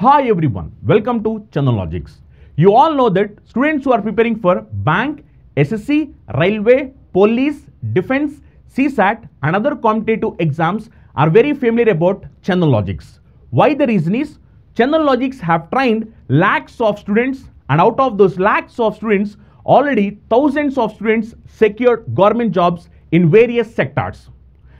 Hi everyone, welcome to Chandanlogics. You all know that students who are preparing for bank, SSC, railway, police, defense, CSAT and other competitive exams are very familiar about Chandanlogics. Why the reason is, Chandanlogics have trained lakhs of students, and out of those lakhs of students, already thousands of students secured government jobs in various sectors.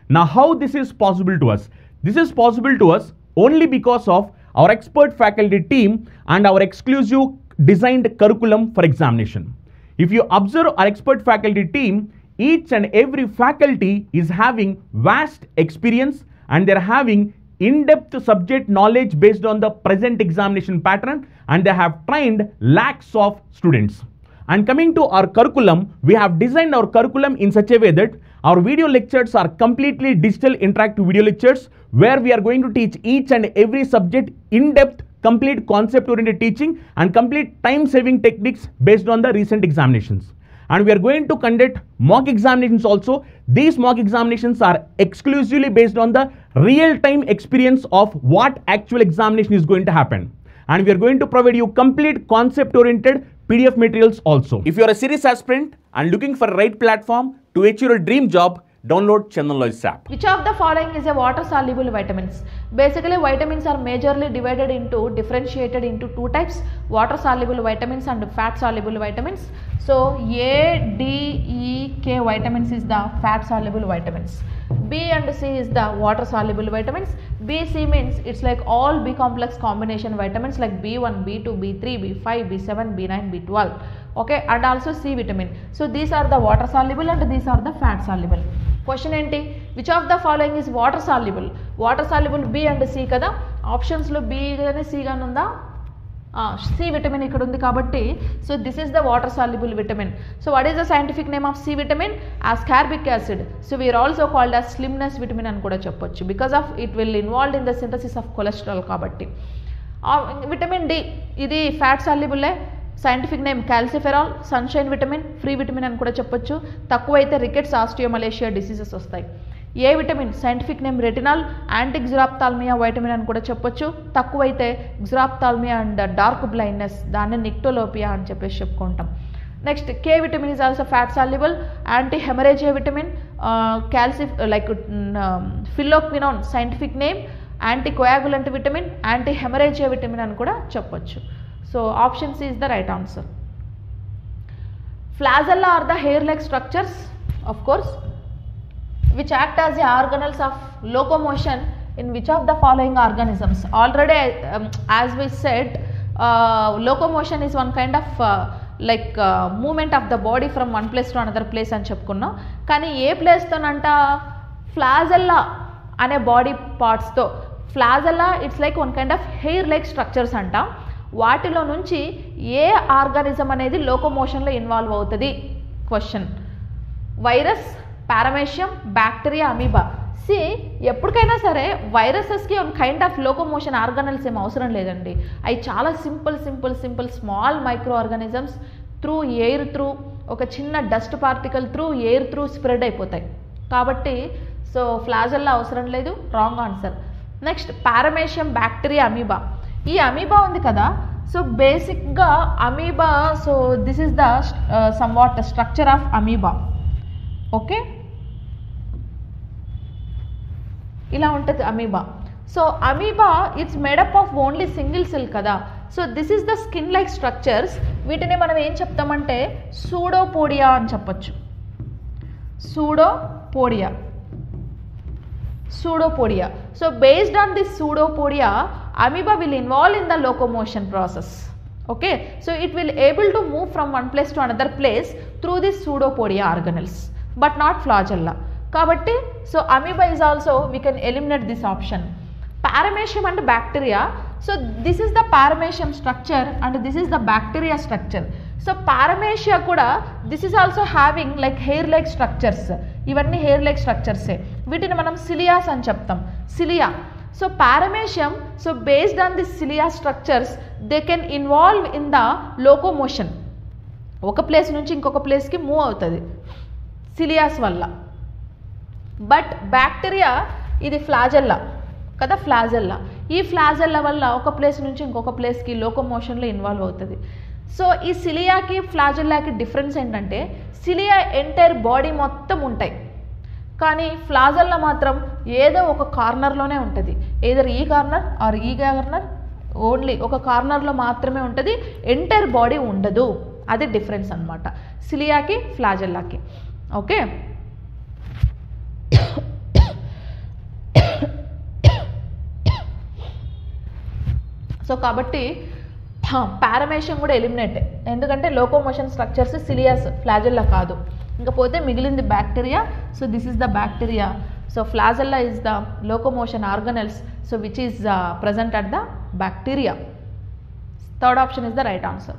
Now how this is possible to us? This is possible to us only because of our expert faculty team and our exclusive designed curriculum for examination. If you observe our expert faculty team, each and every faculty is having vast experience and they are having in-depth subject knowledge based on the present examination pattern, and they have trained lakhs of students. And coming to our curriculum, we have designed our curriculum in such a way that our video lectures are completely digital interactive video lectures where we are going to teach each and every subject in depth, complete concept oriented teaching and complete time saving techniques based on the recent examinations. And we are going to conduct mock examinations also. These mock examinations are exclusively based on the real time experience of what actual examination is going to happen. And we are going to provide you complete concept oriented PDF materials also. If you are a serious aspirant and looking for a right platform to achieve your dream job, download Chandanlogics app. Which of the following is a water soluble vitamins? Basically, vitamins are majorly differentiated into two types: water soluble vitamins and fat soluble vitamins. So A, D, E, K vitamins is the fat soluble vitamins. B and C is the water soluble vitamins. B, C means it's like all B complex combination vitamins like B1, B2, B3, B5, B7, B9, B12. Okay, and also C vitamin. So these are the water soluble and these are the fat soluble. Question enti, which of the following is water soluble? Water soluble B and C kada. Options lo B gaani C gaani unda. C vitamin ikkada undi kabatti, so this is the water soluble vitamin. So what is the scientific name of C vitamin? Ascorbic acid. So we are also called as slimness vitamin అని కూడా చెప్పొచ్చు because of it will involved in the synthesis of cholesterol kabatti. Vitamin D ఇది fat soluble. Scientific name calciferol, sunshine vitamin, free vitamin అని కూడా చెప్పొచ్చు. తక్కువైతే rickets, osteomalacia diseases వస్తాయి. A vitamin scientific name retinol, anti xerophthalmia vitamin అని కూడా చెప్పొచ్చు. తక్కువైతే గ్జురాప్థాల్మియా అండ్ డార్క్ బ్లైండ్నెస్, దాన్ని నిక్టోలోపియా అని చెప్పేసి చెప్పుకుంటాం. Next K vitamin is also fat soluble. Anti haemorrhagic vitamin, phylloquinone scientific name, anti coagulant vitamin, anti haemorrhagic vitamin అని కూడా చెప్పొచ్చు. So option C is the right answer. Flagella are the hair-like structures, of course, which act as the organelles of locomotion in which of the following organisms? Already, as we said, locomotion is one kind of movement of the body from one place to another place అని చెప్పుకున్నాం. కానీ ఏ ప్లేస్తోనంట flagella అనే body పార్ట్స్తో, flagella it's like one kind of hair like structures అంట. వాటిలో నుంచి ఏ ఆర్గానిజం అనేది లోకోమోషన్లో ఇన్వాల్వ్ అవుతుంది? Question. Virus, paramecium, bacteria, amoeba. See ఎప్పటికైనా సరే వైరసెస్కి ఒక కైండ్ ఆఫ్ లోకోమోషన్ ఆర్గానల్స్ ఏం అవసరం లేదండి. అవి చాలా simple small micro organisms through air through, ఒక చిన్న dust particle through air through spread అయిపోతాయి. కాబట్టి సో ఫ్లాజెల్లా అవసరం లేదు, wrong answer. Next paramecium, bacteria, amoeba. ఈ అమీబా ఉంది కదా, సో బేసిక్గా amoeba, so this is the somewhat structure of amoeba. Okay, ఇలా ఉంటుంది amoeba. So amoeba it's made up of only single cell కదా. So this is the skin like structures. వీటిని మనం ఏం చెప్తామంటే సూడోపోడియా అని చెప్పచ్చు. Pseudopodia. So based on this pseudopodia, amoeba will involve in the locomotion process. Okay, so it will able to move from one place to another place through this pseudopodia organelles, but not flagella. Kabatti, so amoeba is also, we can eliminate this option. Paramecium and bacteria. So this is the paramecium structure and this is the bacteria structure. So paramecium kuda, this is also having like hair like structures. ఇవన్నీ hair like స్ట్రక్చర్సే. వీటిని మనం cilias అని చెప్తాం. Cilia. So paramecium, so based on this cilia structures they can involve in the locomotion. ఒక place నుంచి ఇంకొక ప్లేస్కి మూవ్ అవుతుంది సిలియాస్ వల్ల. బట్ బ్యాక్టీరియా ఇది ఫ్లాజెల్లా. కదా ఫ్లాజెల్లా. ఈ ఫ్లాజెల్ల వల్ల ఒక ప్లేస్ నుంచి ఇంకొక ప్లేస్కి లోకోమోషన్లో ఇన్వాల్వ్ అవుతుంది. సో ఈ సిలియాకి ఫ్లాజెల్లాకి డిఫరెన్స్ ఏంటంటే సిలియా ఎంటైర్ బాడీ మొత్తం ఉంటాయి, కానీ ఫ్లాజెల్లా మాత్రం ఏదో ఒక కార్నర్లోనే ఉంటుంది. ఏదర్ ఈ కార్నర్ ఆర్ ఈ కార్నర్, ఓన్లీ ఒక కార్నర్లో మాత్రమే ఉంటుంది, ఎంటైర్ బాడీ ఉండదు. అది డిఫరెన్స్ అనమాట సిలియాకి ఫ్లాజెల్లాకి. ఓకే, సో కాబట్టి పారమేషియం కూడా ఎలిమినేట్, ఎందుకంటే లోకోమోషన్ స్ట్రక్చర్స్ సిలియాస్ ఫ్లాజెల్లా కాదు. ఇంకపోతే మిగిలింది bacteria. So this is the bacteria. So flagella is the locomotion organelles, so which is present at the bacteria. Third option is the right answer.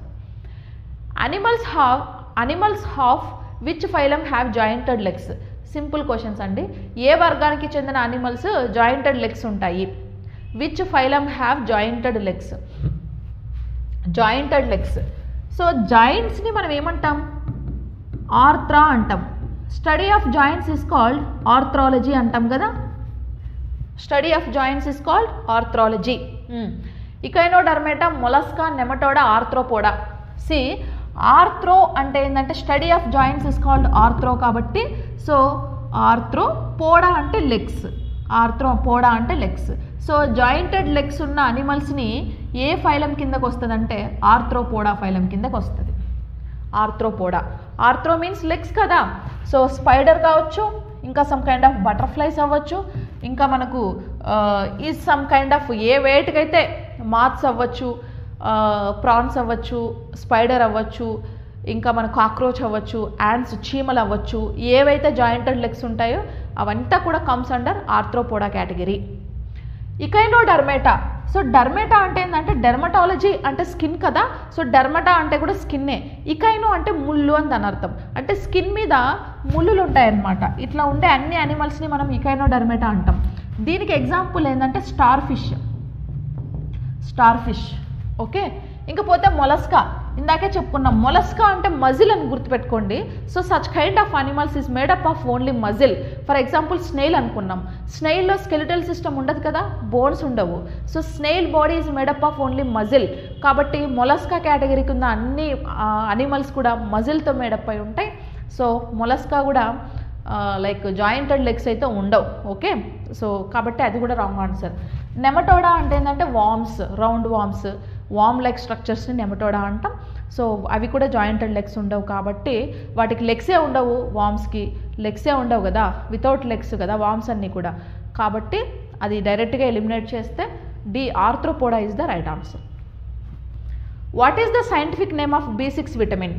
Animals of which phylum have jointed legs? Simple questions అండి. ఏ వర్గానికి చెందిన animals jointed legs ఉంటాయి? Which phylum have jointed legs? Jointed legs. So జాయింట్స్ని మనం ఏమంటాం? Arthra అంటాం. Study of joints is called arthrology అంటాం కదా. Study of joints is called arthrology. Echinodermata, mollusca, nematoda, arthropoda. See arthro అంటే ఏంటంటే study of joints is called arthro కాబట్టి, so arthropoda అంటే లెగ్స్. ఆర్థ్రోపోడా అంటే లెగ్స్. సో జాయింటెడ్ లెగ్స్ ఉన్న అనిమల్స్ని ఏ phylum కిందకు వస్తుంది అంటే ఆర్థ్రోపోడా ఫైలం కిందకు వస్తుంది. ఆర్థ్రోపోడా. ఆర్థ్రో మీన్స్ లెగ్స్ కదా. సో స్పైడర్ కావచ్చు, ఇంకా సమ్ కైండ్ ఆఫ్ బటర్ఫ్లైస్ అవ్వచ్చు, ఇంకా మనకు ఈ సమ్ కైండ్ ఆఫ్ ఏ వేటికైతే మాత్స్ అవ్వచ్చు, ప్రాన్స్ అవ్వచ్చు, స్పైడర్ అవ్వచ్చు, ఇంకా మన కాక్రోచ్ అవ్వచ్చు, యాంట్స్, చీమలు అవ్వచ్చు, ఏవైతే జాయింటెడ్ లెగ్స్ ఉంటాయో అవంతా కూడా comes under arthropoda category. Echinodermata. So dermata అంటే ఏంటంటే డెర్మటాలజీ అంటే స్కిన్ కదా. సో డర్మటా అంటే కూడా స్కిన్నే. ఇకైనో అంటే ముళ్ళు అని దాని అర్థం. అంటే స్కిన్ మీద ముళ్ళులు ఉంటాయన్నమాట. ఇట్లా ఉండే అన్ని యానిమల్స్ని మనం ఇకైనోడర్మేటా అంటాం. దీనికి ఎగ్జాంపుల్ ఏంటంటే star fish. Star fish. Okay, ఇంకపోతే మొలస్కా. ఇందాకే చెప్పుకున్నాం మొలస్కా అంటే మజిల్ అని గుర్తుపెట్టుకోండి. So such kind of animals is made up of only muscle. For example snail అనుకున్నాం. స్నేల్లో స్కెలిటల్ సిస్టమ్ ఉండదు కదా, బోన్స్ ఉండవు. So snail body is made up of only muscle. కాబట్టి మొలస్కా కేటగిరీకి ఉన్న అన్ని అనిమల్స్ కూడా మజిల్తో మేడప్ అయి ఉంటాయి. సో మొలస్కా కూడా లైక్ జాయింటెడ్ లెగ్స్ అయితే ఉండవు. ఓకే, సో కాబట్టి అది కూడా రాంగ్ ఆన్సర్. నెమటోడా అంటే ఏంటంటే వామ్స్, రౌండ్ వామ్స్, వామ్ లైక్ స్ట్రక్చర్స్ని నెమటోడా అంటాం. సో అవి కూడా జాయింటెడ్ లెగ్స్ ఉండవు కాబట్టి వాటికి లెగ్సే ఉండవు. వామ్స్కి లెగ్సే ఉండవు కదా, వితౌట్ లెగ్స్ కదా వామ్స్ అన్నీ కూడా. కాబట్టి అది డైరెక్ట్గా ఎలిమినేట్ చేస్తే the arthropoda is the right answer. What is the scientific name of B6 vitamin?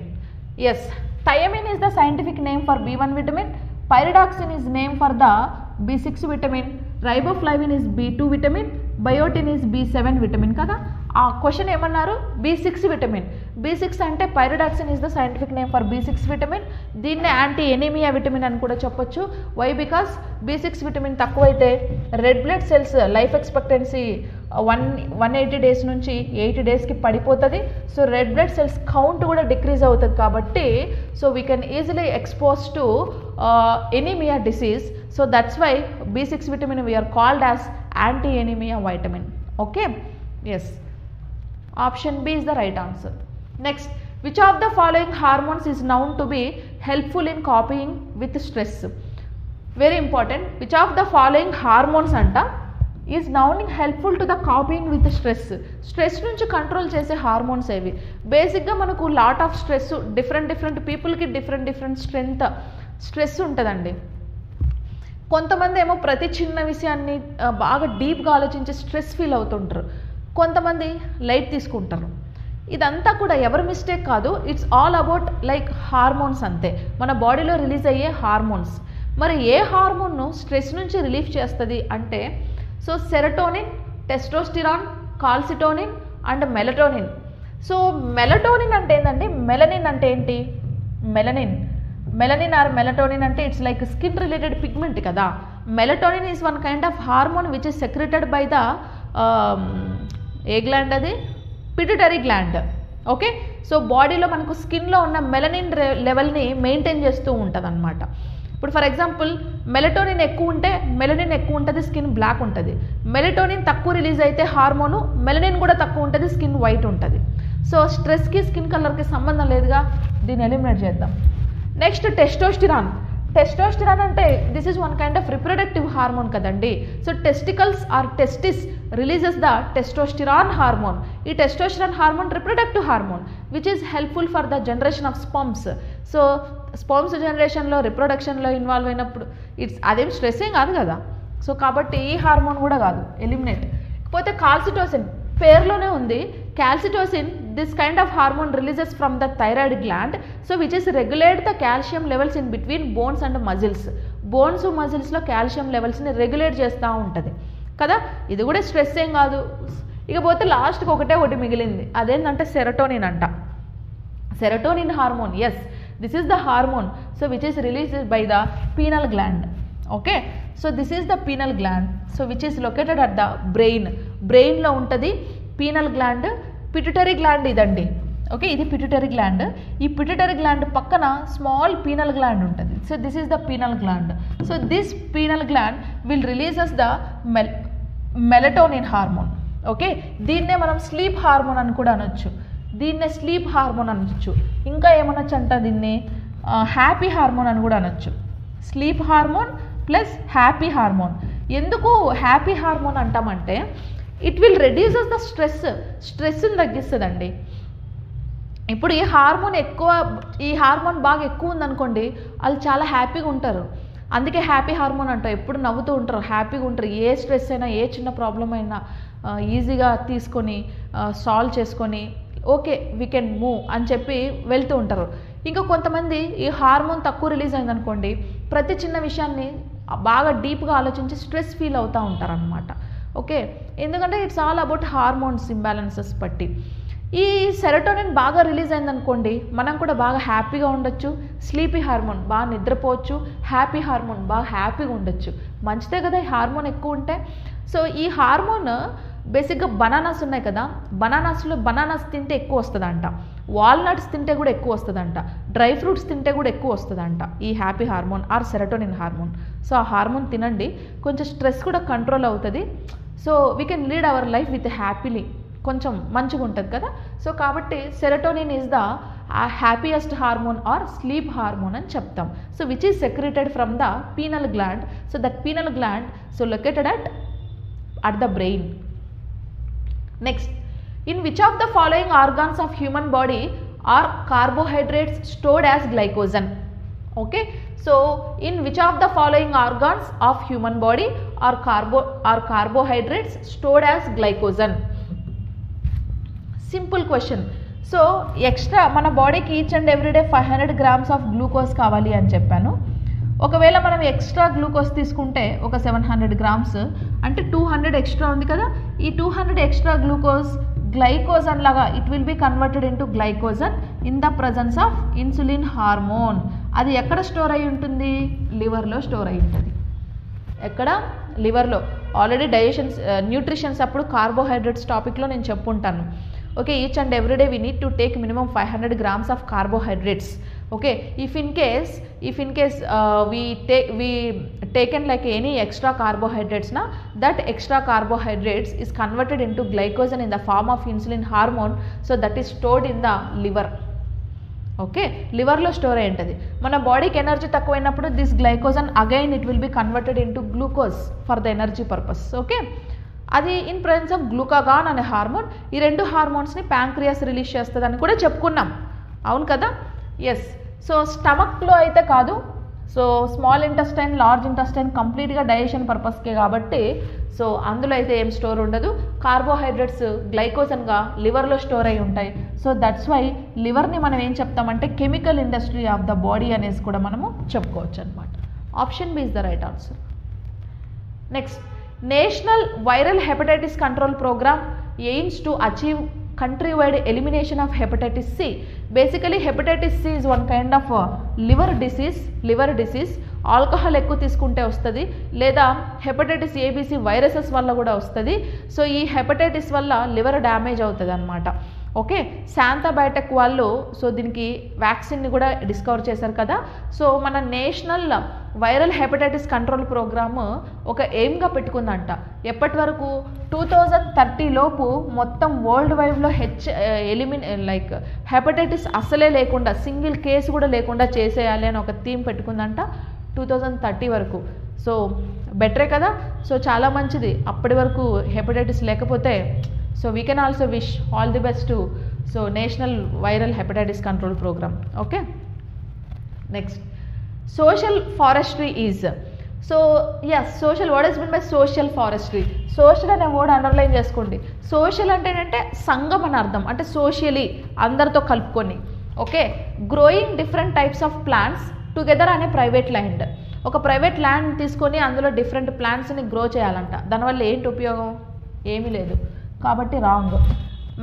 Yes, thiamine is the scientific name for B1 vitamin. Pyridoxine is name for the B6 vitamin. Riboflavin is B2 vitamin. Biotin is B7 vitamin కదా. ఆ question ఏమన్నారు? B6 vitamin. B6 అంటే pyridoxine is the scientific name for B6 vitamin. దీన్నే anti anaemia vitamin అని కూడా చెప్పొచ్చు. Why? Because B6 vitamin తక్కువైతే red blood cells life expectancy 180 days నుంచి 80 డేస్కి పడిపోతుంది. So red blood cells count కూడా డిక్రీజ్ అవుతుంది కాబట్టి so we can easily expose to anaemia disease. So that's why B6 vitamin we are called as anti anaemia vitamin. Okay, yes, option B is the right answer. Next, which of the following hormones is known to be helpful in coping with stress? Very important. Which of the following hormones anta is known helpful to the coping with stress? Stress నుంచి control చేసే hormones ఏవి? బేసిక్గా మనకు lot of stress, different పీపుల్కి different stress ఉంటుందండి. కొంతమంది ఏమో ప్రతి చిన్న విషయాన్ని బాగా డీప్గా ఆలోచించి స్ట్రెస్ ఫీల్ అవుతుంటారు. కొంతమంది లైట్ తీసుకుంటారు. ఇదంతా కూడా ఎవరి మిస్టేక్ కాదు. It's all about like hormones అంతే, మన బాడీలో రిలీజ్ అయ్యే హార్మోన్స్. మరి ఏ హార్మోన్ను స్ట్రెస్ నుంచి రిలీఫ్ చేస్తుంది అంటే so serotonin, testosterone, calcitonin and melatonin. So melatonin అంటే ఏంటంటే మెలనిన్ అంటే ఏంటి? మెలనిన్ ఆర్ మెలటోనిన్ అంటే it's like skin related pigment కదా. Melatonin is one kind of hormone which is secreted by the ఏ గ్లాండ్? అది పిట్యూటరీ గ్లాండ్. ఓకే, సో బాడీలో మనకు స్కిన్లో ఉన్న మెలనిన్ లెవెల్ని మెయింటైన్ చేస్తూ ఉంటుంది అనమాట. ఇప్పుడు ఫర్ ఎగ్జాంపుల్ మెలటోనిన్ ఎక్కువ ఉంటే మెలనిన్ ఎక్కువ ఉంటుంది, స్కిన్ బ్లాక్ ఉంటుంది. మెలటోనిన్ తక్కువ రిలీజ్ అయితే హార్మోను, మెలనిన్ కూడా తక్కువ ఉంటుంది, స్కిన్ వైట్ ఉంటుంది. సో స్ట్రెస్కి స్కిన్ కలర్కి సంబంధం లేదుగా, దీన్ని ఎలిమినేట్ చేద్దాం. Next testosterone. టెస్టోస్టిరాన్ అంటే this is one kind of reproductive hormone కదండి. So testicles or testis releases the testosterone hormone. ఈ testosterone hormone reproductive hormone which is helpful for the generation of sperms. So sperms జనరేషన్లో రిప్రొడక్షన్లో involve అయినప్పుడు అదేం stress ఏం కాదు కదా. So కాబట్టి ఈ హార్మోన్ కూడా కాదు, ఎలిమినేట్. పోతే కాల్సిటోసిన్, పేరులోనే ఉంది calcitonin. This kind of hormone releases from the thyroid gland, so which is regulate the calcium levels in between bones and muscles. Bones muscles లో కాల్షియం లెవెల్స్ని రెగ్యులేట్ చేస్తూ ఉంటుంది కదా. ఇది కూడా స్ట్రెస్ ఏం కాదు. ఇకపోతే లాస్ట్కి ఒకటి మిగిలింది, అదేంటంటే సెరటోనిన్ అంట. Serotonin hormone, yes this is the hormone so which is released by the pineal gland. Okay, so this is the pineal gland so which is located at the బ్రెయిన్లో ఉంటుంది పీనల్ గ్లాండ్. పిట్యూటరీ గ్లాండ్ ఇదండి. Okay, ఇది pituitary gland. ఈ pituitary gland పక్కన small pineal gland ఉంటుంది. So this is the pineal gland. So this pineal gland will releases the melatonin hormone. Okay, దీన్నే మనం sleep hormone అని కూడా అనొచ్చు. దీన్నే స్లీప్ హార్మోన్ అనొచ్చు. ఇంకా ఏమనొచ్చు అంట, దీన్ని హ్యాపీ హార్మోన్ అని కూడా అనొచ్చు. Sleep hormone plus happy hormone. ఎందుకు హ్యాపీ హార్మోన్ అంటామంటే ఇట్ విల్ రెడ్యూసెస్ ద స్ట్రెస్ని తగ్గిస్తుందండి. ఇప్పుడు ఈ హార్మోన్ బాగా ఎక్కువ ఉందనుకోండి, వాళ్ళు చాలా హ్యాపీగా ఉంటారు. అందుకే హ్యాపీ హార్మోన్ అంటారు. ఎప్పుడు నవ్వుతూ ఉంటారు, హ్యాపీగా ఉంటారు. ఏ స్ట్రెస్ అయినా ఏ చిన్న ప్రాబ్లం అయినా ఈజీగా తీసుకొని సాల్వ్ చేసుకొని ఓకే వీ కెన్ మూవ్ అని చెప్పి వెళ్తూ ఉంటారు. ఇంకా కొంతమంది ఈ హార్మోన్ తక్కువ రిలీజ్ అయిందనుకోండి, ప్రతి చిన్న విషయాన్ని బాగా డీప్గా ఆలోచించి స్ట్రెస్ ఫీల్ అవుతూ ఉంటారనమాట. ఓకే, ఎందుకంటే it's all about hormones imbalances బట్టి. ఈ సెరటోనిన్ బాగా రిలీజ్ అయిందనుకోండి, మనం కూడా బాగా హ్యాపీగా ఉండొచ్చు. స్లీపీ హార్మోన్ బాగా నిద్రపోవచ్చు, హ్యాపీ హార్మోన్ బాగా హ్యాపీగా ఉండొచ్చు. మంచిదే కదా ఈ హార్మోన్ ఎక్కువ ఉంటే. సో ఈ హార్మోన్ బేసిక్గా బనానాస్ ఉన్నాయి కదా, బనానాస్ తింటే ఎక్కువ వస్తుందంట, వాల్నట్స్ తింటే కూడా ఎక్కువ వస్తుందంట, డ్రై ఫ్రూట్స్ తింటే కూడా ఎక్కువ వస్తుందంట ఈ happy hormone or serotonin hormone. So ఆ హార్మోన్ తినండి, కొంచెం స్ట్రెస్ కూడా కంట్రోల్ అవుతుంది. So we can lead our life with happily, కొంచెం మంచిగా ఉంటుంది కదా. సో కాబట్టి serotonin is the happiest hormone or sleep hormone అని చెప్తాం. So which is secreted from the pineal gland. So that pineal gland so located at the brain. Next, in which of the following organs of human body are carbohydrates stored as glycogen? Okay, so in which of the following organs of human body are carbohydrates stored as glycogen? Simple question. So extra మన బాడీకి each and everyday 500 grams of glucose కావాలి అని చెప్పాను. ఒకవేళ మనం extra glucose తీసుకుంటే ఒక 700 grams అంటే 200 ఎక్స్ట్రా ఉంది కదా. ఈ 200 ఎక్స్ట్రా గ్లూకోజ్ గ్లైకోజన్ లాగా it will be converted into glycogen in the presence of insulin hormone. అది ఎక్కడ స్టోర్ అయి ఉంటుంది? లివర్లో స్టోర్ అయి ఉంటుంది. ఎక్కడ? లివర్లో. ఆల్రెడీ న్యూట్రిషన్స్ అప్పుడు కార్బోహైడ్రేట్స్ టాపిక్లో నేను చెప్పుంటాను. Okay, each and everyday we need to take minimum 500 grams ఆఫ్ carbohydrates. Okay, if in case we taken like any extra carbohydrates na, that extra carbohydrates is converted into glycogen in the form of insulin hormone, so that is stored in the liver. Okay, liver lo store ayi untadi. Mana body ki energy takkuvainappudu this glycogen again it will be converted into glucose for the energy purpose. Okay, అది in presence of glucagon అనే hormone. ఈ రెండు హార్మోన్స్ని pancreas release చేస్తుందని కూడా చెప్పుకున్నాం, అవును కదా. Yes, so స్టమక్లో అయితే కాదు. So small intestine, large intestine కంప్లీట్గా డైజెషన్ పర్పస్కే కాబట్టి సో అందులో అయితే ఏం స్టోర్ ఉండదు. కార్బోహైడ్రేట్స్ గ్లైకోజన్గా లివర్లో స్టోర్ అయి ఉంటాయి. సో దట్స్ వై లివర్ని మనం ఏం చెప్తామంటే chemical industry of the body అనేసి కూడా మనము చెప్పుకోవచ్చు అనమాట. Option B is the right answer. Next, national viral hepatitis control programme aims to achieve country-wide elimination of hepatitis C. Basically hepatitis C is one kind of liver disease. Alcohol ఎక్కువ తీసుకుంటే వస్తుంది, లేదా hepatitis ABC viruses వల్ల కూడా వస్తుంది. So ఈ hepatitis వల్ల liver damage అవుతుంది అనమాట. ఓకే, శాంతా బయోటెక్ వాళ్ళు సో దీనికి వ్యాక్సిన్ని కూడా డిస్కవర్ చేశారు కదా. సో మన national viral hepatitis control programme ఒక ఎయిమ్గా పెట్టుకుందంట. ఎప్పటి వరకు 2030 లోపు మొత్తం వరల్డ్ వైడ్లో హెపటైటిస్ అసలే లేకుండా, సింగిల్ కేసు కూడా లేకుండా చేసేయాలి అని ఒక థీమ్ పెట్టుకుందంట 2030 వరకు. సో బెటరే కదా. సో చాలా మంచిది. అప్పటి వరకు హెపటైటిస్ లేకపోతే so we can also wish all the best to so national viral hepatitis control programme. Okay, next social forestry is. So yes, social what is mean by social forestry? Social అనే word underline చేసుకోండి. Social అంటే ఏంటంటే సంఘం అని అర్థం, అంటే socially అందరితో కలుపుకొని. Okay, growing different types of plants together అనే ప్రైవేట్ ల్యాండ్. ఒక ప్రైవేట్ ల్యాండ్ తీసుకొని అందులో డిఫరెంట్ ప్లాంట్స్ని గ్రో చేయాలంట. దానివల్ల ఏంటి ఉపయోగం? ఏమీ లేదు, కాబట్టి wrong.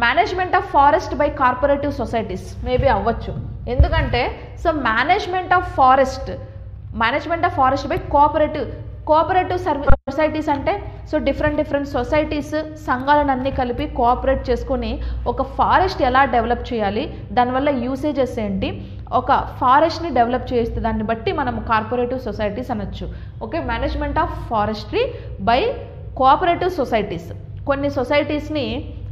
Management of forest by cooperative societies maybe అవ్వచ్చు, ఎందుకంటే so management of forest by cooperative societies అంటే సో డిఫరెంట్ సొసైటీస్, సంఘాలను అన్నీ కలిపి కోఆపరేట్ చేసుకొని ఒక ఫారెస్ట్ ఎలా డెవలప్ చేయాలి, దానివల్ల యూసేజెస్ ఏంటి, ఒక ఫారెస్ట్ని డెవలప్ చేస్తే దాన్ని బట్టి మనం కార్పొరేటివ్ సొసైటీస్ అనొచ్చు. Okay, management of forestry by cooperative societies. కొన్ని సొసైటీస్ని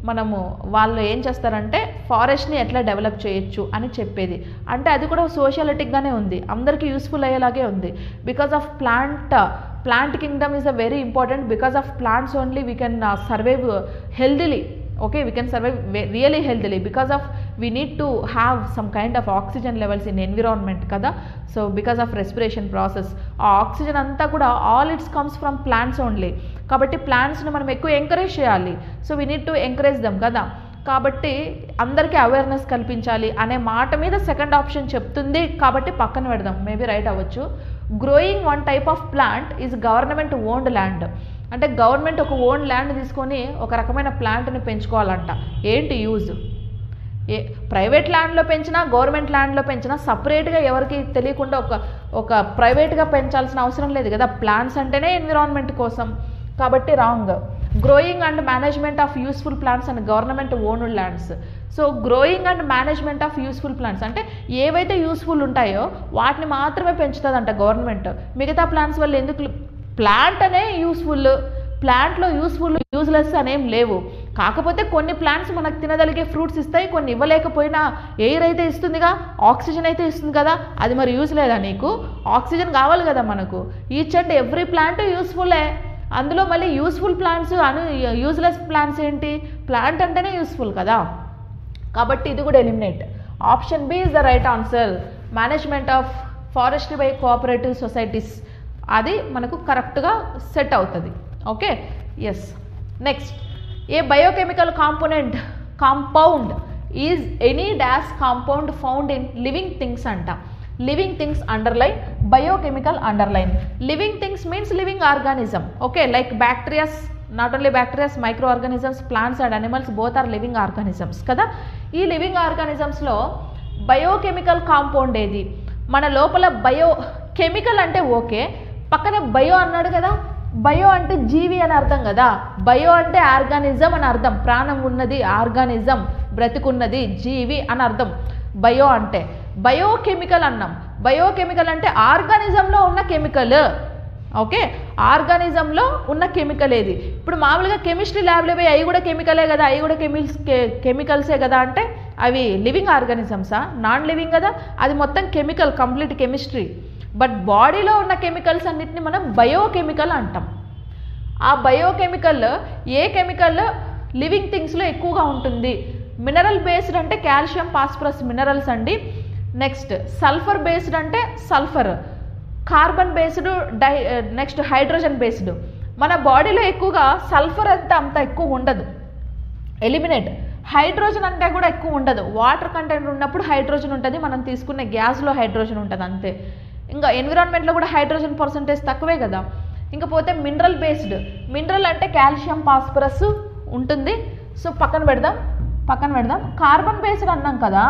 మనము వాళ్ళు ఏం చేస్తారంటే ఫారెస్ట్ని ఎట్లా డెవలప్ చేయొచ్చు అని చెప్పేది. అంటే అది కూడా సోషియాలిటిక్గానే ఉంది, అందరికీ యూస్ఫుల్ అయ్యేలాగే ఉంది. Because of plant Kingdom is a very important. Because of plants only we can survive healthily. Okay, we can survive really healthily because of we need to have some kind of oxygen levels in environment kada. So because of respiration process oxygen anta kuda all it comes from plants only. Kabatti plants ni manam ekku encourage cheyali. So we need to encourage them kada. కాబట్టి అందరికీ awareness కల్పించాలి అనే మాట మీద second option చెప్తుంది, కాబట్టి పక్కన పెడదాం. మేబీ రైట్ అవ్వచ్చు. Growing one type of plant is government owned land. అంటే గవర్నమెంట్ ఒక ఓన్ ల్యాండ్ తీసుకొని ఒక రకమైన ప్లాంట్ని పెంచుకోవాలంట. ఏంటి యూజ్? ప్రైవేట్ ల్యాండ్లో పెంచినా గవర్నమెంట్ ల్యాండ్లో పెంచినా సపరేట్గా ఎవరికి తెలియకుండా ఒక ప్రైవేట్గా పెంచాల్సిన అవసరం లేదు కదా. ప్లాంట్స్ అంటేనే ఎన్విరాన్మెంట్ కోసం, కాబట్టి wrong. Growing and management of useful plants and government owned lands. So growing and management of useful plants అంటే ఏవైతే యూస్ఫుల్ ఉంటాయో వాటిని మాత్రమే పెంచుతుందంట గవర్నమెంట్. మిగతా ప్లాంట్స్ వల్ల ఎందుకు? ప్లాంట్ అనే యూస్ఫుల్, ప్లాంట్లో యూజ్లెస్ అనేం లేవు. కాకపోతే కొన్ని ప్లాంట్స్ మనకు తినగలిగే ఫ్రూట్స్ ఇస్తాయి, కొన్ని ఇవ్వలేకపోయినా ఎయిర్ అయితే ఇస్తుందిగా, ఆక్సిజన్ అయితే ఇస్తుంది కదా, అది మరి యూజ్ లేదా నీకు? ఆక్సిజన్ కావాలి కదా మనకు. ఈచ్ అండ్ ఎవ్రీ ప్లాంట్ యూస్ఫుల్లే. అందులో మళ్ళీ యూస్ఫుల్ ప్లాంట్స్ యూజ్లెస్ ప్లాంట్స్ ఏంటి? ప్లాంట్ అంటేనే యూస్ఫుల్ కదా, కాబట్టి ఇది కూడా eliminate. Option B is the right answer. Management of forestry by cooperative societies అది మనకు కరెక్ట్గా సెట్ అవుతుంది. Okay, yes. Next, a biochemical compound is any dash compound found in living things అంట. Living things underline, biochemical underline. Living things means living organism. Okay, like bacterias, not only bacterias, micro organisms, plants and animals both are living organisms కదా. ఈ living ఆర్గానిజమ్స్లో biochemical compound ఏది? మన లోపల biochemical అంటే okay, పక్కన bio అన్నాడు కదా. Bio అంటే జీవి అని అర్థం కదా, బయో అంటే ఆర్గానిజం అని అర్థం. ప్రాణం ఉన్నది ఆర్గానిజం, బ్రతికున్నది జీవి అని అర్థం బయో అంటే. బయోకెమికల్ అన్నాం. బయోకెమికల్ అంటే ఆర్గానిజంలో ఉన్న కెమికల్. ఓకే, ఆర్గానిజంలో ఉన్న కెమికల్ ఏది? ఇప్పుడు మామూలుగా కెమిస్ట్రీ ల్యాబ్లో పోయి అవి కూడా కెమికలే కదా, అవి కూడా కెమికల్సే కదా అంటే అవి లివింగ్ ఆర్గానిజమ్సా? నాన్ లివింగ్ కదా, అది మొత్తం కెమికల్, కంప్లీట్ కెమిస్ట్రీ. బట్ బాడీలో ఉన్న కెమికల్స్ అన్నిటిని మనం బయోకెమికల్ అంటాం. ఆ బయోకెమికల్ ఏ కెమికల్ లివింగ్ థింగ్స్లో ఎక్కువగా ఉంటుంది? మినరల్ బేస్డ్ అంటే కాల్షియం, ఫాస్ఫరస్ మినరల్స్ అండి. నెక్స్ట్ సల్ఫర్ బేస్డ్ అంటే sulphur, carbon based, next hydrogen based. మన బాడీలో ఎక్కువగా సల్ఫర్ అంత ఎక్కువ ఉండదు, ఎలిమినేట్. హైడ్రోజన్ అంటే కూడా ఎక్కువ ఉండదు. వాటర్ కంటెంట్ ఉన్నప్పుడు హైడ్రోజన్ ఉంటుంది, మనం తీసుకునే గ్యాస్లో హైడ్రోజన్ ఉంటుంది అంతే. ఇంకా ఎన్విరాన్మెంట్లో కూడా హైడ్రోజన్ పర్సంటేజ్ తక్కువే కదా. ఇంకా పోతే మినరల్ బేస్డ్. మినరల్ అంటే కాల్షియం, ఫాస్ఫరస్ ఉంటుంది. సో పక్కన పెడదాం. కార్బన్ బేస్డ్ అన్నాం కదా.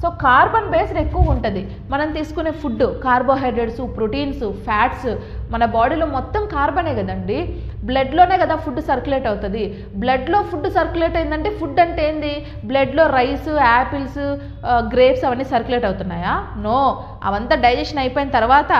సో కార్బన్ బేస్డ్ ఎక్కువ ఉంటుంది. మనం తీసుకునే ఫుడ్, కార్బోహైడ్రేట్స్, ప్రోటీన్స్, ఫ్యాట్స్, మన బాడీలో మొత్తం కార్బనే కదండి. బ్లడ్లోనే కదా ఫుడ్ సర్క్యులేట్ అవుతుంది. బ్లడ్లో ఫుడ్ సర్క్యులేట్ అయిందంటే ఫుడ్ అంటే ఏంది? బ్లడ్లో రైస్, యాపిల్స్, గ్రేప్స్ అవన్నీ సర్క్యులేట్ అవుతున్నాయా? నో. అవంతా డైజెషన్ అయిపోయిన తర్వాత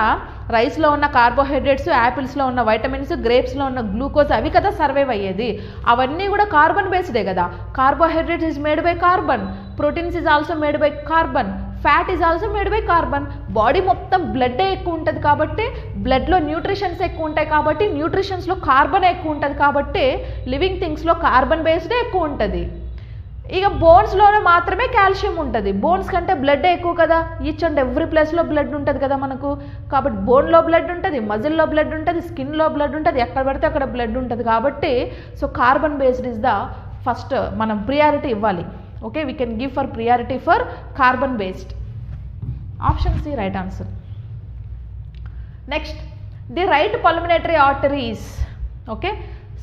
రైస్లో ఉన్న కార్బోహైడ్రేట్స్, యాపిల్స్లో ఉన్న వైటమిన్స్, గ్రేప్స్లో ఉన్న గ్లూకోజ్ అవి కదా సర్వైవ్ అయ్యేది. అవన్నీ కూడా కార్బన్ బేస్డే కదా. Carbohydrates is made by carbon, proteins is also made by carbon, fat is also made by carbon. Body మొత్తం బ్లడ్డే ఎక్కువ ఉంటుంది కాబట్టి, బ్లడ్లో న్యూట్రిషన్స్ ఎక్కువ ఉంటాయి కాబట్టి, న్యూట్రిషన్స్లో కార్బన్ ఎక్కువ ఉంటుంది కాబట్టి లివింగ్ థింగ్స్లో కార్బన్ బేస్డే ఎక్కువ ఉంటుంది. ఇక బోన్స్లోనే మాత్రమే కాల్షియం ఉంటుంది. బోన్స్ కంటే బ్లడ్ ఎక్కువ కదా. ఈచ్ అండ్ ఎవ్రీ ప్లేస్లో బ్లడ్ ఉంటుంది కదా మనకు. కాబట్టి బోన్లో బ్లడ్ ఉంటుంది, మజిల్లో బ్లడ్ ఉంటుంది, స్కిన్లో బ్లడ్ ఉంటుంది, ఎక్కడ పడితే అక్కడ బ్లడ్ ఉంటుంది. కాబట్టి so carbon based is the first మనం ప్రియారిటీ ఇవ్వాలి. Okay, we can give for priority for carbon based. Option C right answer. Next, the right pulmonary arteries. Okay,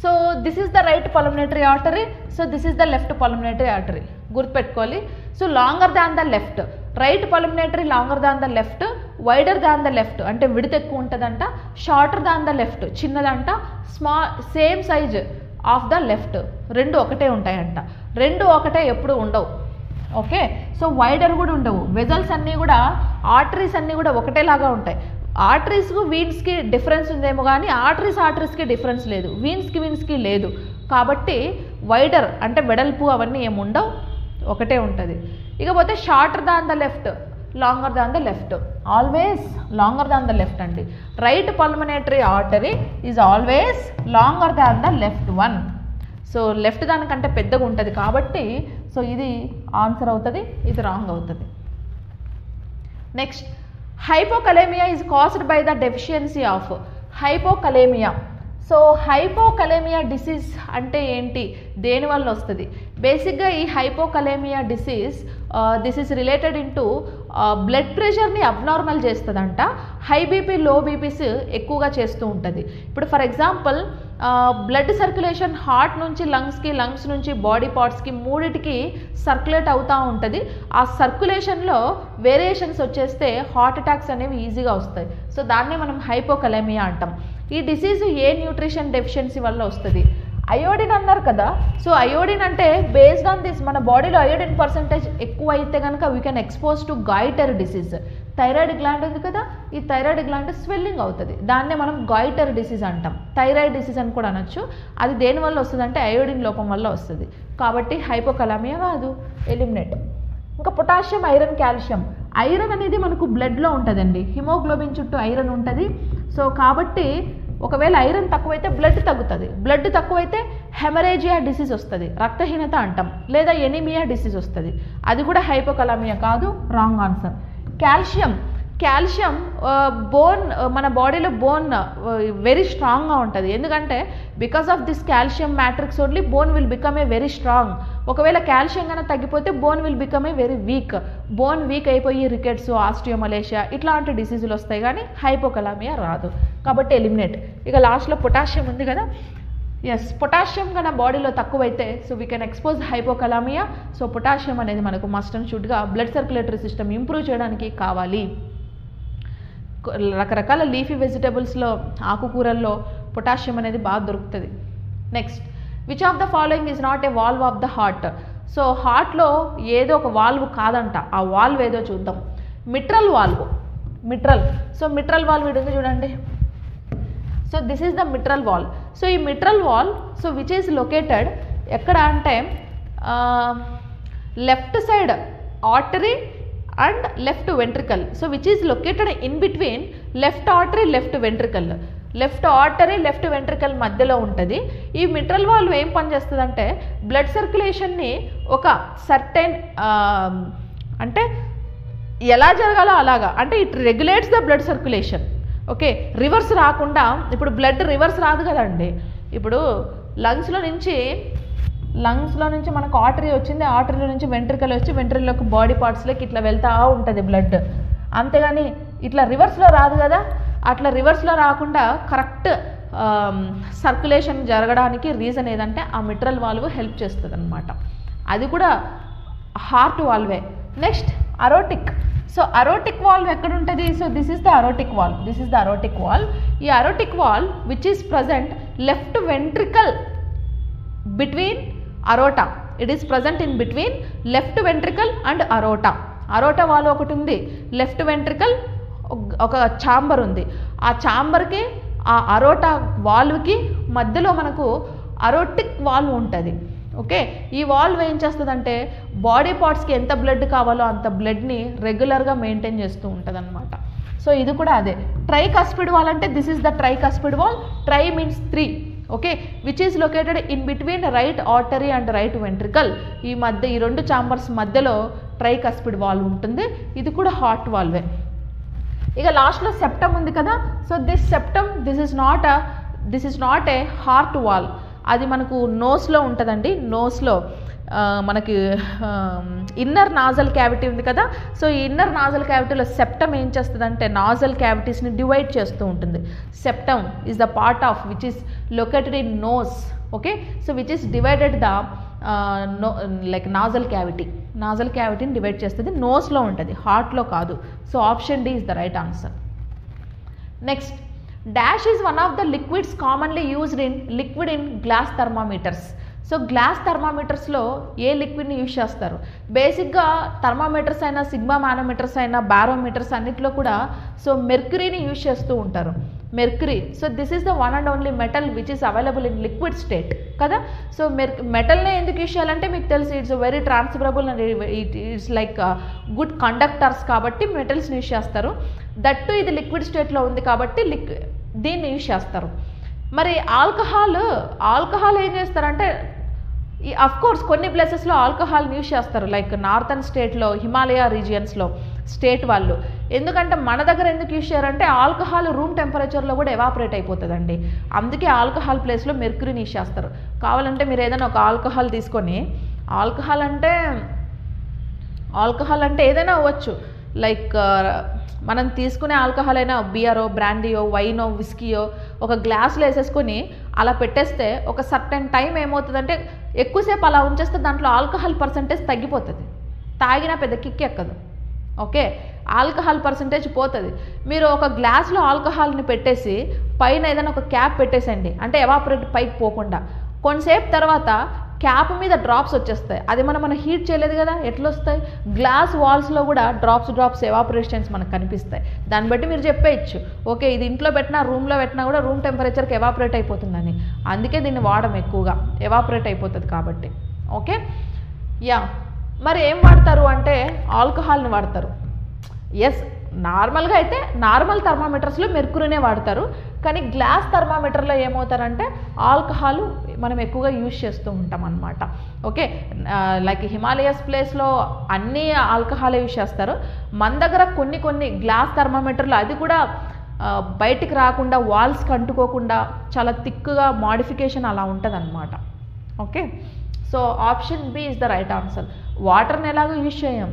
so this is the right pulmonary artery, so this is the left pulmonary artery. గుర్తుపెట్టుకోవాలి. So longer than the left, right pulmonary longer than the left, wider than the left అంటే విడత ఎక్కువ ఉంటుందంట, shorter than the left చిన్నదంట, same size of the left. రెండు ఒకటే ఉంటాయంట. రెండు ఒకటే ఎప్పుడు ఉండవు. ఓకే, సో వైడర్ కూడా ఉండవు. వెజల్స్ అన్నీ కూడా, ఆర్టరీస్ అన్నీ కూడా ఒకటేలాగా ఉంటాయి. ఆర్టరీస్కు వీన్స్కి డిఫరెన్స్ ఉందేమో కానీ ఆర్టరీస్కి డిఫరెన్స్ లేదు, వీన్స్కి లేదు. కాబట్టి వైడర్ అంటే వెడల్పు అవన్నీ ఏముండవు, ఒకటే ఉంటుంది. ఇకపోతే shorter than the left, longer than the left, always longer than the left అండి. Right pulmonary artery is always longer than the left one. So left దానికంటే పెద్దగా ఉంటుంది కాబట్టి సో ఇది ఆన్సర్ అవుతుంది, ఇది రాంగ్ అవుతుంది. Next, hypokalaemia is caused by the deficiency of. Hypokalaemia, so hypokalaemia disease అంటే ఏంటి, దేనివల్ల వస్తుంది? బేసిక్గా ఈ hypokalaemia disease this is related into blood ప్రెషర్ని అబ్నార్మల్ చేస్తుందంట. హై బీపీ, లో బీపీస్ ఎక్కువగా చేస్తూ ఉంటుంది. ఇప్పుడు for example blood circulation heart నుంచి లంగ్స్కి, లంగ్స్ నుంచి బాడీ పార్ట్స్కి మూడిటికి సర్క్యులేట్ అవుతూ ఉంటుంది. ఆ సర్క్యులేషన్లో వేరియేషన్స్ వచ్చేస్తే హార్ట్ అటాక్స్ అనేవి ఈజీగా వస్తాయి. సో దాన్నే మనం హైపోకలేమియా అంటాం. ఈ డిసీజ్ ఏ న్యూట్రిషన్ డెఫిషియన్సీ వల్ల వస్తుంది? అయోడిన్ అన్నారు కదా. సో అయోడిన్ అంటే బేస్డ్ ఆన్ దిస్ మన బాడీలో అయోడిన్ పర్సంటేజ్ ఎక్కువ అయితే కనుక we can expose to goitre disease. Thyroid gland ఉంది కదా, ఈ థైరాయిడ్ గ్లాండ్ స్వెల్లింగ్ అవుతుంది, దాన్నే మనం గాయిటర్ డిసీజ్ అంటాం. థైరాయిడ్ డిసీజ్ అని కూడా అనొచ్చు. అది దేనివల్ల వస్తుంది అంటే అయోడిన్ లోపం వల్ల వస్తుంది. కాబట్టి హైపోకలామియా కాదు, ఎలిమినేట్. ఇంకా పొటాషియం, ఐరన్, కాల్షియం. ఐరన్ అనేది మనకు బ్లడ్లో ఉంటుందండి, హిమోగ్లోబిన్ చుట్టూ ఐరన్ ఉంటుంది. సో కాబట్టి ఒకవేళ ఐరన్ తక్కువైతే బ్లడ్ తగ్గుతుంది, బ్లడ్ తక్కువైతే హెమరేజియా డిసీజ్ వస్తుంది, రక్తహీనత అంటాం, లేదా ఎనీమియా డిసీజ్ వస్తుంది. అది కూడా హైపోకలామియా కాదు, wrong answer. Calcium, calcium bone, మన బాడీలో బోన్ వెరీ స్ట్రాంగ్గా ఉంటుంది. ఎందుకంటే because of this calcium matrix only bone will become a very strong. ఒకవేళ కాల్షియం కన్నా తగ్గిపోతే bone will become a very weak. Bone weak అయిపోయి రికెట్స్, ఆస్టియోమలేషియా ఇట్లాంటి డిసీజులు వస్తాయి కానీ హైపోకలామియా రాదు. కాబట్టి ఎలిమినేట్. ఇక లాస్ట్లో పొటాషియం ఉంది కదా, ఎస్, పొటాషియం కన్నా బాడీలో తక్కువైతే so we can expose hypokalemia. So potassium అనేది మనకు మస్ట్ అండ్ షుడ్గా బ్లడ్ సర్క్యులేటరీ సిస్టమ్ ఇంప్రూవ్ చేయడానికి కావాలి. రకరకాల లీఫీ వెజిటబుల్స్లో, ఆకుకూరల్లో పొటాషియం అనేది బాగా దొరుకుతుంది. Next, which of the following is not a valve of the heart. So హార్ట్లో ఏదో ఒక వాల్వ్ కాదంట, ఆ వాల్వ్ ఏదో చూద్దాం. Mitral valve, mitral. So mitral valve ఇది ఉంది చూడండి. So this is the mitral valve. So ఈ mitral valve so which is located ఎక్కడ అంటే left side artery and left ventricle. So which is located in between left artery, left ventricle. Left artery, left ventricle మధ్యలో ఉంటుంది. ఈ mitral valve ఏం పనిచేస్తుందంటే blood సర్క్యులేషన్ని ఒక certain అంటే ఎలా జరగాలో అలాగా, అంటే it regulates the blood circulation. Okay, reverse రాకుండా. ఇప్పుడు బ్లడ్ రివర్స్ రాదు కదండి. ఇప్పుడు లంగ్స్లో నుంచి మనకు ఆర్టరీ వచ్చింది, ఆర్టరీలో నుంచి వెంట్రికల్ వచ్చి వెంట్రికల్లోకి బాడీ పార్ట్స్లోకి ఇట్లా వెళ్తూ ఉంటుంది బ్లడ్. అంతేగాని ఇట్లా రివర్స్లో రాదు కదా. అట్లా రివర్స్లో రాకుండా కరెక్ట్ సర్క్యులేషన్ జరగడానికి రీజన్ ఏదంటే ఆ మిట్రల్ వాల్వ్ హెల్ప్ చేస్తుంది అనమాట. అది కూడా హార్ట్ వాల్వే. Next, aortic. So aortic valve ఎక్కడ ఉంటుంది? So this is the aortic valve, this is the aortic valve. ఈ aortic valve which is present left ventricle between aorta. It is present in between left ventricle and aorta. Aorta valve ఒకటి ఉంది, left ventricle ఒక chamber ఉంది. ఆ ఛాంబర్కి ఆ అరోటా వాల్వ్కి మధ్యలో మనకు అరోటిక్ valve ఉంటుంది. ఓకే, ఈ వాల్వ్ ఏం చేస్తుందంటే బాడీ పార్ట్స్కి ఎంత బ్లడ్ కావాలో అంత బ్లడ్ని రెగ్యులర్గా మెయింటైన్ చేస్తూ ఉంటుంది అనమాట. సో ఇది కూడా అదే. ట్రైకస్పిడ్ వాల్ అంటే this is the tricuspid wall. Try means 3. Okay, which is located in between right artery and right ventricle. ఈ మధ్య ఈ రెండు ఛాంబర్స్ మధ్యలో ట్రైకస్పిడ్ వాల్వ్ ఉంటుంది. ఇది కూడా హార్ట్ వాల్వే. ఇక లాస్ట్లో సెప్టమ్ ఉంది కదా. So this septum this is not a heart wall. అది మనకు నోస్లో ఉంటుందండి. నోస్లో మనకి ఇన్నర్ నాజల్ క్యావిటీ ఉంది కదా. సో ఈ ఇన్నర్ నాజల్ క్యావిటీలో సెప్టమ్ ఏం చేస్తుందంటే నాజల్ క్యావిటీస్ని డివైడ్ చేస్తూ ఉంటుంది. Septum is the part of which is located in nose. Okay, so which is divided the like nasal cavity. Nasal క్యావిటీని డివైడ్ చేస్తుంది, నోస్లో ఉంటుంది, హార్ట్లో కాదు. So option D is the right answer. Next, dash is one of the liquids commonly used in liquid in glass thermometers. So glass థర్మామీటర్స్లో ఏ లిక్విడ్ని use చేస్తారు? బేసిక్గా థర్మామీటర్స్ అయినా, సిగ్మా మానోమీటర్స్ అయినా, బారోమీటర్స్ అన్నిట్లో కూడా సో మెర్క్యూరీని యూజ్ చేస్తూ ఉంటారు. Mercury. So this is the one and only metal which is available in liquid state కదా. సో మెటల్నే ఎందుకు యూజ్ చేయాలంటే మీకు తెలుసు, it's very transferable and it's like good conductors కాబట్టి మెటల్స్ని యూజ్ చేస్తారు. దట్టు ఇది లిక్విడ్ స్టేట్లో ఉంది కాబట్టి దీన్ని యూజ్ చేస్తారు. మరి ఆల్కహాల్ ఏం చేస్తారంటే కోర్స్ కొన్ని ప్లేసెస్లో ఆల్కహాల్ని యూజ్ చేస్తారు, లైక్ నార్థన్ స్టేట్లో, హిమాలయ రీజియన్స్లో స్టేట్ వాళ్ళు. ఎందుకంటే మన దగ్గర ఎందుకు యూజ్ చేయారంటే ఆల్కహాల్ రూమ్ టెంపరేచర్లో కూడా ఎవాపరేట్ అయిపోతుందండి. అందుకే ఆల్కహాల్ ప్లేస్లో మెర్క్యూరీని యూజ్ చేస్తారు. కావాలంటే మీరు ఏదైనా ఒక ఆల్కహాల్ తీసుకొని, ఆల్కహాల్ అంటే ఏదైనా అవ్వచ్చు, లైక్ మనం తీసుకునే ఆల్కహాల్ అయినా బియరో, బ్రాండీయో, వైనో, విస్కీయో ఒక గ్లాసులో వేసేసుకొని అలా పెట్టేస్తే ఒక సర్టెన్ టైం ఏమవుతుందంటే ఎక్కువసేపు అలా ఉంచేస్తే దాంట్లో ఆల్కహాల్ పర్సంటేజ్ తగ్గిపోతుంది. తాగినా పెద్ద కిక్ ఎక్కదు. ఓకే, ఆల్కహాల్ పర్సంటేజ్ పోతుంది. మీరు ఒక గ్లాస్లో ఆల్కహాల్ని పెట్టేసి పైన ఏదైనా ఒక క్యాప్ పెట్టేసండి, అంటే ఎవాపరేట్ పైకి పోకుండా. కొంతసేపు తర్వాత క్యాప్ మీద డ్రాప్స్ వచ్చేస్తాయి. అది మనం హీట్ చేయలేదు కదా, ఎట్లా వస్తాయి? గ్లాస్ వాల్స్లో కూడా డ్రాప్స్ ఎవాపరేషన్స్ మనకు కనిపిస్తాయి. దాన్ని బట్టి మీరు చెప్పేయచ్చు, ఓకే ఇది ఇంట్లో పెట్టినా, రూమ్లో పెట్టినా కూడా రూమ్ టెంపరేచర్కి ఎవాపరేట్ అయిపోతుందని. అందుకే దీన్ని వాడడం ఎక్కువగా, ఎవాపరేట్ అయిపోతుంది కాబట్టి. Okay, yeah. మరి ఏం వాడతారు అంటే ఆల్కహాల్ని వాడతారు. ఎస్, నార్మల్గా అయితే నార్మల్ థర్మామీటర్స్లో మెర్క్యూరీనే వాడతారు. కానీ గ్లాస్ థర్మామీటర్లో ఏమవుతారంటే ఆల్కహాల్ మనం ఎక్కువగా యూజ్ చేస్తూ ఉంటాం అన్నమాట. ఓకే, లైక్ హిమాలయస్ ప్లేస్లో అన్నీ ఆల్కహాలే యూజ్ చేస్తారు. మన దగ్గర కొన్ని గ్లాస్ థర్మామీటర్లు అది కూడా బయటికి రాకుండా, వాల్స్కి అంటుకోకుండా చాలా థిక్గా మాడిఫికేషన్ అలా ఉంటుంది అన్నమాట. Okay, so option B is the right answer. వాటర్ని ఎలాగో యూజ్ చేయం.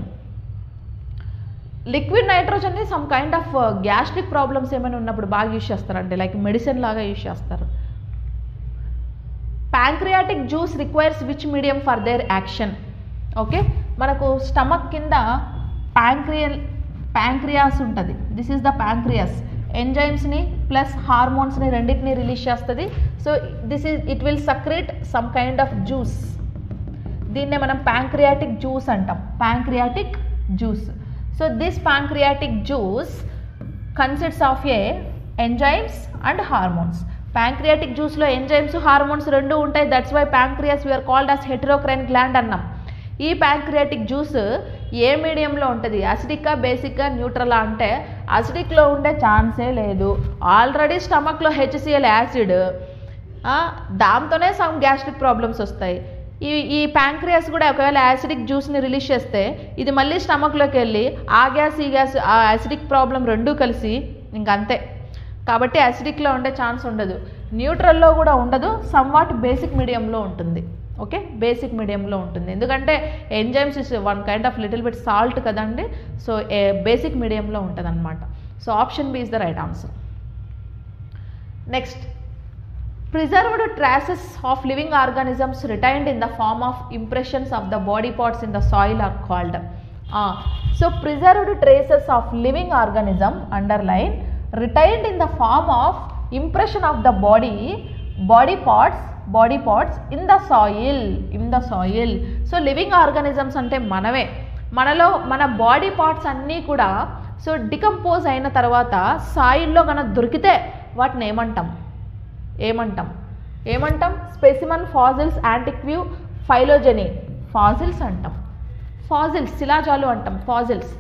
లిక్విడ్ నైట్రోజన్ని some kind of gastric problems ఏమైనా ఉన్నప్పుడు బాగా యూజ్ చేస్తారంటే, లైక్ మెడిసిన్ లాగా యూజ్ చేస్తారు. Pancreatic juice requires which medium for their action? Okay, మనకు స్టమక్ కింద ప్యాంక్రియాస్ ఉంటుంది. This is the pancreas. ఎంజైమ్స్ని ప్లస్ హార్మోన్స్ని రెండింటిని రిలీజ్ చేస్తుంది. So it will secrete some kind of juice. దీన్నే మనం ప్యాంక్రియాటిక్ జ్యూస్ అంటాం, pancreatic juice. So this pancreatic juice consists of enzymes and hormones. Pancreatic juice lo enzymes, hormones rendu untai. That's why pancreas we are called as heterocrine gland annam. ఈ pancreatic juice ఏ మీడియంలో ఉంటుంది? అసిడికా, బేసిక్గా, న్యూట్రలా అంటే అసిడిక్లో ఉండే ఛాన్సే లేదు. Already స్టమక్లో HCl acid, దాంతోనే some gastric problems వస్తాయి. ఈ ప్యాంక్రియాస్ కూడా ఒకవేళ యాసిడిక్ జ్యూస్ని రిలీజ్ చేస్తే ఇది మళ్ళీ స్టమక్లోకి వెళ్ళి ఆ గ్యాస్, ఈ గ్యాస్, ఆ యాసిడిక్ ప్రాబ్లం రెండూ కలిసి ఇంకంతే. కాబట్టి యాసిడిక్లో ఉండే ఛాన్స్ ఉండదు, న్యూట్రల్లో కూడా ఉండదు, సమ్వాట్ బేసిక్ మీడియంలో ఉంటుంది. ఓకే, బేసిక్ మీడియంలో ఉంటుంది. ఎందుకంటే enzymes is one kind of little bit salt కదండి. సో బేసిక్ మీడియంలో ఉంటుంది అనమాట. So option B is the right answer. Next, preserved traces of living organisms retained in the form of impressions of the body parts in the soil are called. So preserved traces of living organism, underline, retained in the form of impression of the body parts in the soil. So living organisms అంటే మనలో మన body parts అన్నీ కూడా so decompose అయిన తర్వాత సాయిల్లో కనుక దొరికితే వాటిని ఏమంటాం specimen, fossils, antique, phylogeny. Fossils అంటాం, ఫాజిల్స్ శిలాజాలు అంటాం, ఫాజిల్స్.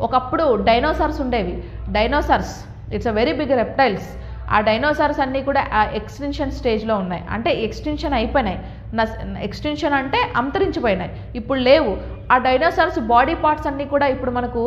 ఒకప్పుడు డైనోసార్స్ ఉండేవి, dinosaurs it's a very big reptiles. ఆ డైనోసార్స్ అన్నీ కూడా ఎక్స్టెన్షన్ స్టేజ్లో ఉన్నాయి, అంటే ఎక్స్టెన్షన్ అయిపోయినాయి. ఎక్స్టెన్షన్ అంటే అంతరించిపోయినాయి, ఇప్పుడు లేవు. ఆ డైనోసార్స్ బాడీ పార్ట్స్ అన్నీ కూడా ఇప్పుడు మనకు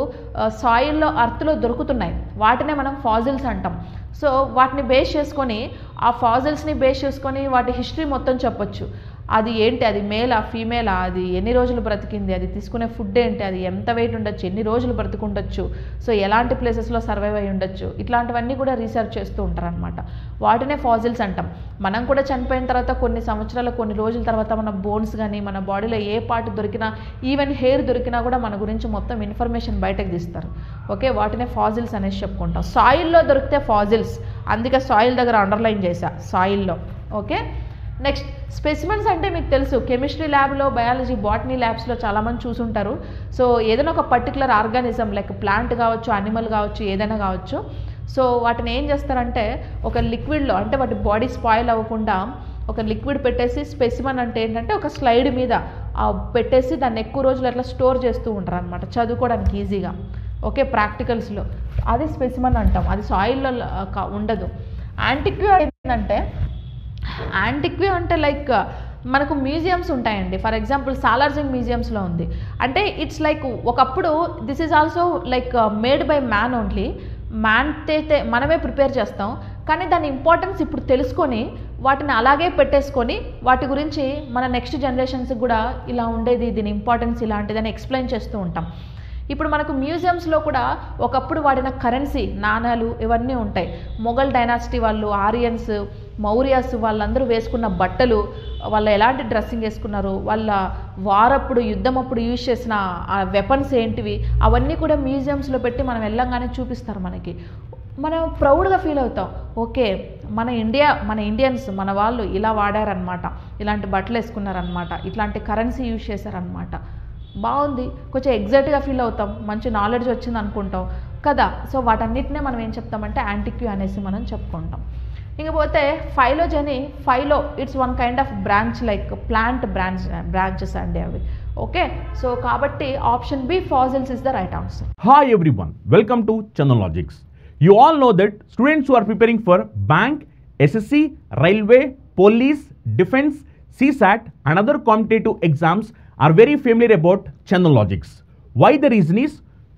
సాయిల్లో, అర్త్లో దొరుకుతున్నాయి. వాటినే మనం ఫాజిల్స్ అంటాం. సో వాటిని బేస్ చేసుకొని, ఆ ఫాజిల్స్ని బేస్ చేసుకొని వాటి హిస్టరీ మొత్తం చెప్పొచ్చు. అది ఏంటి, అది మేలా ఫీమేలా, అది ఎన్ని రోజులు బ్రతికింది, అది తీసుకునే ఫుడ్ ఏంటి, అది ఎంత వెయిట్ ఉండొచ్చు, ఎన్ని రోజులు బ్రతికుండొచ్చు, సో ఎలాంటి ప్లేసెస్లో సర్వైవ్ అయి ఉండొచ్చు, ఇట్లాంటివన్నీ కూడా రీసెర్చ్ చేస్తూ ఉంటారనమాట. వాటినే ఫాజిల్స్ అంటాం. మనం కూడా చనిపోయిన తర్వాత కొన్ని సంవత్సరాలు, కొన్ని రోజుల తర్వాత మన బోన్స్ కానీ, మన బాడీలో ఏ పార్ట్ దొరికినా, ఈవెన్ హెయిర్ దొరికినా కూడా మన గురించి మొత్తం ఇన్ఫర్మేషన్ బయటకు తీస్తారు. ఓకే, వాటినే ఫాజిల్స్ అనేసి చెప్పుకుంటాం. సాయిల్లో దొరికితే ఫాజిల్స్, అందుకే సాయిల్ దగ్గర అండర్లైన్ చేశా, సాయిల్లో. ఓకే, నెక్స్ట్ స్పెసిమెన్స్ అంటే మీకు తెలుసు, కెమిస్ట్రీ ల్యాబ్లో, బయాలజీ, బాటనీ ల్యాబ్స్లో చాలామంది చూసుంటారు. సో ఏదైనా ఒక పర్టికులర్ ఆర్గానిజం లైక్ ప్లాంట్ కావచ్చు, యానిమల్ కావచ్చు, ఏదైనా కావచ్చు. సో వాటిని ఏం చేస్తారంటే ఒక లిక్విడ్లో, అంటే వాటి బాడీ స్పాయిల్ అవ్వకుండా ఒక లిక్విడ్ పెట్టేసి, స్పెసిమన్ అంటే ఏంటంటే ఒక స్లైడ్ మీద పెట్టేసి దాన్ని ఎక్కువ రోజులు అట్లా స్టోర్ చేస్తూ ఉంటారు అనమాట, చదువుకోవడానికి ఈజీగా. ఓకే, ప్రాక్టికల్స్లో అది స్పెసిమన్ అంటాం, అది సాయిల్లో ఉండదు. యాంటిక్వ్యూ ఏంటంటే, యాంటిక్వ్యూ అంటే లైక్ మనకు మ్యూజియంస్ ఉంటాయండి. ఫర్ ఎగ్జాంపుల్ సాలార్జింగ్ మ్యూజియంస్లో ఉంది. అంటే ఇట్స్ లైక్ ఒకప్పుడు this is also like made by man only. Man అయితే మనమే ప్రిపేర్ చేస్తాం, కానీ దాని ఇంపార్టెన్స్ ఇప్పుడు తెలుసుకొని వాటిని అలాగే పెట్టేసుకొని వాటి గురించి మన నెక్స్ట్ జనరేషన్స్కి కూడా ఇలా ఉండేది, దీని ఇంపార్టెన్స్ ఇలాంటిదని ఎక్స్ప్లెయిన్ చేస్తూ ఉంటాం. ఇప్పుడు మనకు మ్యూజియంస్లో కూడా ఒకప్పుడు వాడిన కరెన్సీ, నాణాలు ఇవన్నీ ఉంటాయి. మొఘల్ డైనాసిటీ వాళ్ళు, ఆరియన్స్, మౌర్యాస్ వాళ్ళందరూ వేసుకున్న బట్టలు, వాళ్ళు ఎలాంటి డ్రెస్సింగ్ వేసుకున్నారు, వాళ్ళ వారప్పుడు, యుద్ధం అప్పుడు యూజ్ చేసిన ఆ వెపన్స్ ఏంటివి, అవన్నీ కూడా మ్యూజియంస్లో పెట్టి మనం వెళ్ళంగానే చూపిస్తారు మనకి. మనం ప్రౌడ్గా ఫీల్ అవుతాం. ఓకే, మన ఇండియన్స్, మన వాళ్ళు ఇలా వాడారనమాట, ఇలాంటి బట్టలు వేసుకున్నారనమాట, ఇట్లాంటి కరెన్సీ యూజ్ చేశారనమాట. బాగుంది, కొంచెం ఎగ్జైట్గా ఫీల్ అవుతాం, మంచి నాలెడ్జ్ వచ్చింది అనుకుంటాం కదా. సో వాటన్నిటినే మనం ఏం చెప్తామంటే యాంటిక్వ్యూ అనేసి మనం చెప్పుకుంటాం. ఇంకపోతే phylogeny, it's one kind of branch, like plant branches అండి అవి. ఓకే, సో కాబట్టి option B fossils is the right answer. Hi everyone, welcome to Chandanologics. You all know that students who are preparing for bank, SSC, railway, police, defense, CSAT and other competitive exams are very familiar about Chandanologics. Why? The reason is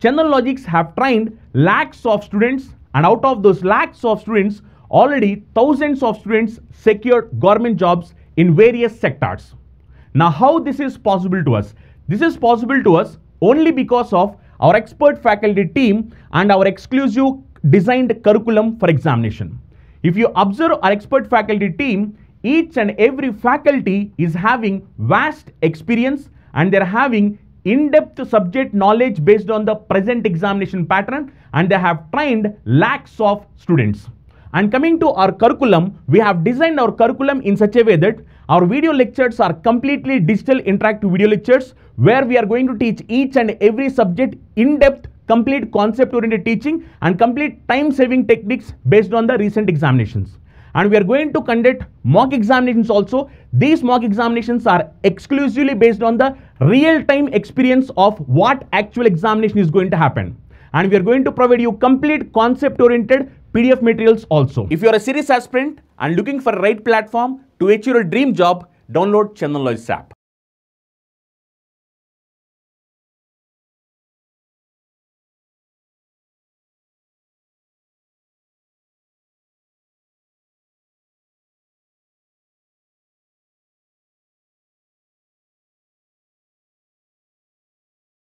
Chandanologics have trained lakhs of students, and out of those lakhs of students, already thousands of students secured government jobs in various sectors. Now how this is possible to us? This is possible to us only because of our expert faculty team and our exclusive designed curriculum for examination. If you observe our expert faculty team, each and every faculty is having vast experience and they're having in-depth subject knowledge based on the present examination pattern, and they have trained lakhs of students. And coming to our curriculum, we have designed our curriculum in such a way that our video lectures are completely digital interactive video lectures where we are going to teach each and every subject in-depth, complete concept oriented teaching and complete time saving techniques based on the recent examinations. And we are going to conduct mock examinations also. These mock examinations are exclusively based on the real time experience of what actual examination is going to happen. And we are going to provide you complete concept oriented PDF materials also. If you are a serious aspirant and looking for a right platform to achieve your dream job, download Chandanologics app.